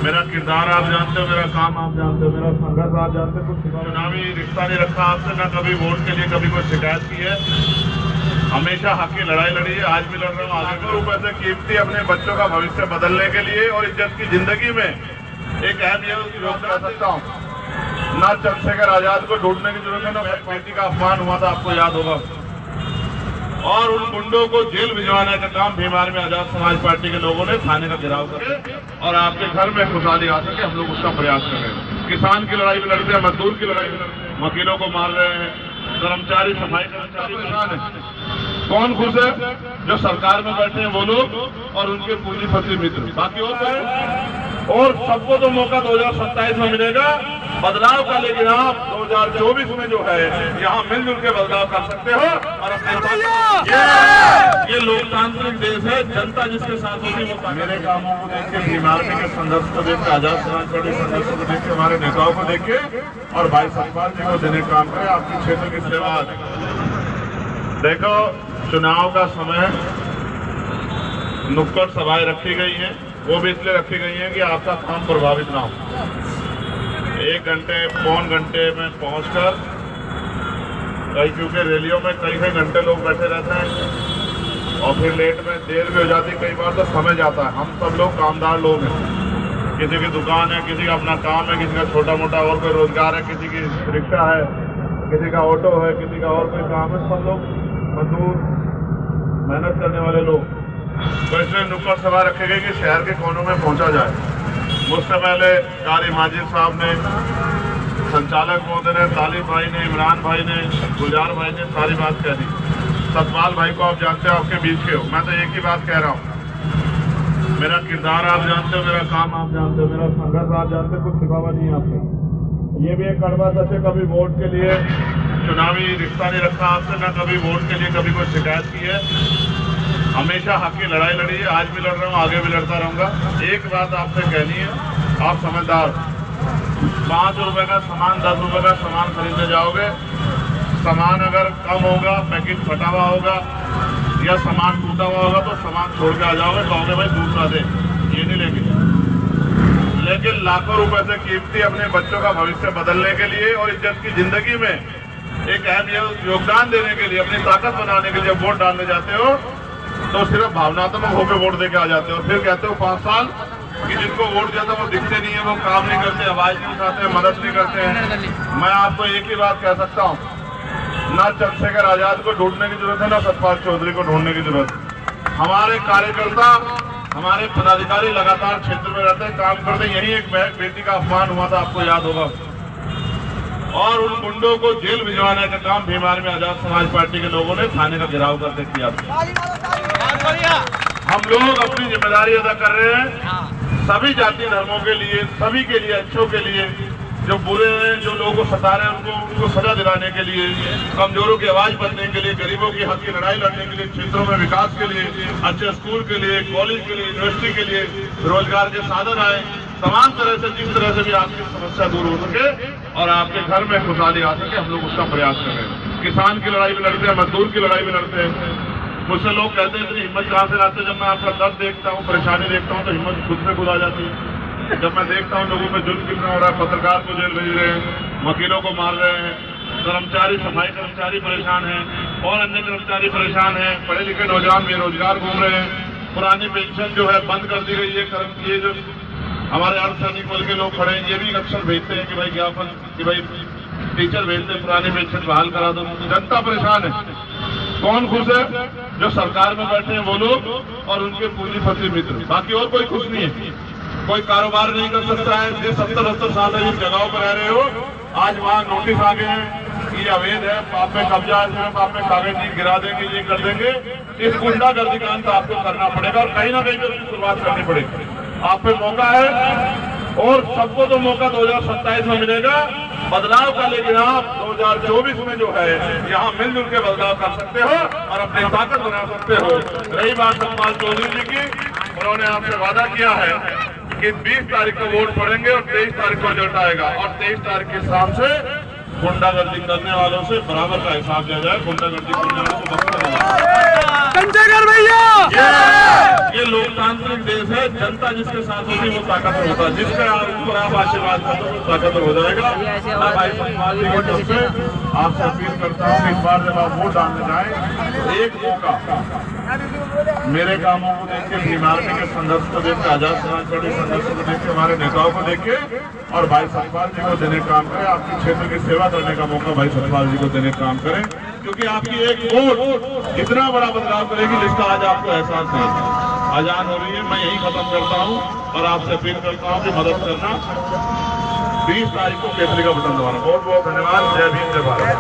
मेरा किरदार आप जानते हो, मेरा काम आप जानते हो, मेरा संघर्ष आप जानते हो। कुछ चुनावी रिश्ता नहीं रखा आपसे, ना कभी वोट के लिए कभी कोई शिकायत की है। हमेशा हक की लड़ाई लड़ी है, आज भी लड़ रहा हूँ। आगे रुपए से कीमती अपने बच्चों का भविष्य बदलने के लिए और इज्जत की जिंदगी में एक अहम योगदान कर सकता हूँ। ना चंद्रशेखर आजाद को ढूंढने की जरूरत है, ना बेटी का अपमान हुआ था, आपको याद होगा। और उन गुंडों को जेल भिजवाने का काम भीमार में आजाद समाज पार्टी के लोगों ने थाने का घेराव करके और आपके घर में खुशहाली आ सके, हम लोग उसका प्रयास कर रहे हैं। किसान की लड़ाई भी लड़ते हैं, मजदूर की लड़ाई भी लड़ते हैं, वकीलों को मार रहे हैं, कर्मचारी सफाई कर्मचारी परेशान है। कौन खुश है? जो सरकार में बैठे हैं वो लोग और उनके पूंजीपति मित्र। बाकी और सबको तो मौका 2027 में मिलेगा बदलाव का, लेकिन आप 2024 में जो है यहाँ मिलजुल के बदलाव कर सकते हो। और ये लोकतांत्रिक देश है, जनता जिसके साथ होगी वो। मेरे कामों को देख के, बीमारी के संघर्ष को देख के, आजाद समाज पार्टी संघर्ष को देख के, हमारे नेताओं को देख के और भाई सतपाल जी को देने का काम करें। आपके क्षेत्र की सेवा देखो, चुनाव का समय, नुक्कड़ सभाएं रखी गई हैं, वो भी इसलिए रखी गई हैं कि आपका काम प्रभावित ना हो। 1 घंटे पौन घंटे में पहुंचकर कई, क्योंकि रैलियों में कई घंटे लोग बैठे रहते हैं और फिर लेट में देर भी हो जाती है, कई बार तो समय जाता है। हम सब लोग कामदार लोग हैं, किसी की दुकान है, किसी का अपना काम है, किसी का छोटा मोटा और कोई रोजगार है, किसी की रिक्शा है, किसी का ऑटो है, किसी का और कोई काम है। सब लोग मजदूर, मेहनत करने वाले लोग। तो इसलिए नुक्कड़ सभा रखी गई कि शहर के कोनों में पहुंचा जाए। मुझसे पहले कारी माजिद साहब ने, संचालक महोदय ने, तालिब भाई ने, इमरान भाई ने, गुलजार भाई ने सारी बात कह दी। सतपाल भाई को आप जानते हो, आपके बीच के हो। मैं तो एक ही बात कह रहा हूँ, मेरा किरदार आप जानते हो, मेरा काम आप जानते हो, मेरा संघर्ष आप जानते हो, कुछ छिपावा नहीं है आपसे। ये भी एक कड़वा सच है, कभी वोट के लिए चुनावी रिश्ता नहीं रखा आपसे, ना कभी वोट के लिए कभी कोई शिकायत की है। हमेशा हक की लड़ाई लड़ी है, आज भी लड़ रहा हूँ, आगे भी लड़ता रहूंगा। एक बात आपसे कहनी है, आप समझदार, 5 रुपए का सामान 10 रुपए का सामान खरीदने जाओगे, सामान अगर कम होगा, पैकेट फटा हुआ होगा या सामान टूटा हुआ होगा तो सामान छोड़ के आ जाओगे, कहोगे भाई दूसरा दे, ये नहीं लेके। लेकिन लाखों रुपए से कीमती अपने बच्चों का भविष्य बदलने के लिए और इज्जत की जिंदगी में एक अहम योगदान देने के लिए, अपनी ताकत बनाने के लिए वोट डालने जाते हो तो सिर्फ भावनात्मक होकर वोट देके आ जाते हो। फिर कहते हो 5 साल कि जिनको वोट दिया था वो दिखते नहीं है, वो काम नहीं करते, आवाज नहीं उठाते, मदद नहीं करते हैं। मैं आपको एक ही बात कह सकता हूँ, ना चंद्रशेखर आजाद को ढूंढने की जरूरत है, ना सतपाल चौधरी को ढूंढने की जरूरत है। हमारे कार्यकर्ता, हमारे पदाधिकारी लगातार क्षेत्र में रहते हैं, काम करते हैं। यही एक बेटी का अपमान हुआ था, आपको याद होगा। और उन गुंडों को जेल भिजवाने का काम भीमार में आजाद समाज पार्टी के लोगों ने थाने का घेराव करके किया। हम लोग अपनी जिम्मेदारी अदा कर रहे हैं, सभी जाति धर्मों के लिए, सभी के लिए, अच्छों के लिए। जो बुरे हैं, जो लोगों को सता रहे हैं, उनको सजा दिलाने के लिए, कमजोरों की आवाज बनने के लिए, गरीबों की हक की लड़ाई लड़ने के लिए, क्षेत्रों में विकास के लिए, अच्छे स्कूल के लिए, कॉलेज के लिए, यूनिवर्सिटी के लिए, रोजगार के साधन आए, तमाम तरह से, जिस तरह से भी आपकी समस्या दूर हो सके और आपके घर में खुशहाली आ सके, हम लोग उसका प्रयास कर रहे हैं। किसान की लड़ाई भी लड़ते हैं, मजदूर की लड़ाई भी लड़ते हैं। मुझसे लोग कहते हैं इतनी हिम्मत कहाँ से लाते हैं? जब मैं आपका दर्द देखता हूँ, परेशानी देखता हूँ तो हिम्मत खुद से खुद आ जाती है। जब मैं देखता हूँ लोगों पे जुल्म कितना हो रहा है, पत्रकार को जेल भेज रहे हैं, वकीलों को मार रहे हैं, कर्मचारी सफाई कर्मचारी परेशान हैं और अन्य कर्मचारी परेशान हैं, पढ़े लिखे नौजवान बेरोजगार घूम रहे हैं, पुरानी पेंशन जो है बंद कर दी गई है। ये जो हमारे अर्धसैनिक बल के लोग खड़े हैं, ये भी अक्सर भेजते हैं कि भाई ज्ञापन, कि भाई टीचर भेजते हैं, पुरानी पेंशन बहाल करा दो। जनता परेशान है। कौन खुश है? जो सरकार में बैठे हैं वो लोग और उनके पूंजीपति मित्र। बाकी और कोई खुश नहीं है। कोई कारोबार नहीं कर सकता है। जो 70-80 साल से जिन जगहों पर रह रहे हो, आज वहाँ नोटिस आ गए हैं कि अवैध है, आप में कब्जा है, आप में कागज नहीं गिरा देंगे, ये कर देंगे। इस गुंडागर्दी का अंत आपको करना पड़ेगा और कहीं ना कहीं तो शुरुआत करनी पड़ेगी। आप पे मौका है और सबको तो मौका 2027 में मिलेगा बदलाव का, लेकिन आप 2024 में जो है यहाँ मिलजुल के बदलाव कर सकते हो और अपनी ताकत बना सकते हो। रही बात सतपाल चौधरी जी की, उन्होंने आपसे वादा किया है कि 20 तारीख को वोट पड़ेंगे और 23 तारीख को रिजल्ट आएगा और 23 तारीख के शाम से गुंडागर्दी करने वालों से बराबर का हिसाब दिया जाए। गुंडागर्दी करने वालों को फतेहगढ़ भैया। ये लोकतांत्रिक देश है, जनता जिसके साथ होती है वो ताकतवर होता है, जिसका ऊपर आप आशीर्वाद करते हो वो ताकतवर हो जाएगा। मैं भाई सतपाल जी की तरफ से आपसे अपील करता हूँ कि इस बार जब आप वोट डालने जाए, एक मौका मेरे कामों को देख के, भीम आर्मी के संघर्ष को देख के, आजाद समाज पार्टी संघर्ष को देख के, हमारे नेताओं को देख के, और भाई सतपाल जी को देने का काम करें। आपके क्षेत्र की सेवा करने का मौका भाई सतपाल जी को देने का काम करें, क्योंकि आपकी एक वोट इतना बड़ा बदलाव करेगी जिसका आज आपको एहसास नहीं है। अजान हो रही है, मैं यही खत्म करता हूँ और आपसे अपील करता हूँ कि मदद करना। 20 तारीख को केसरी का बटन दबाना। बहुत बहुत धन्यवाद। जय भीम, जय भारत।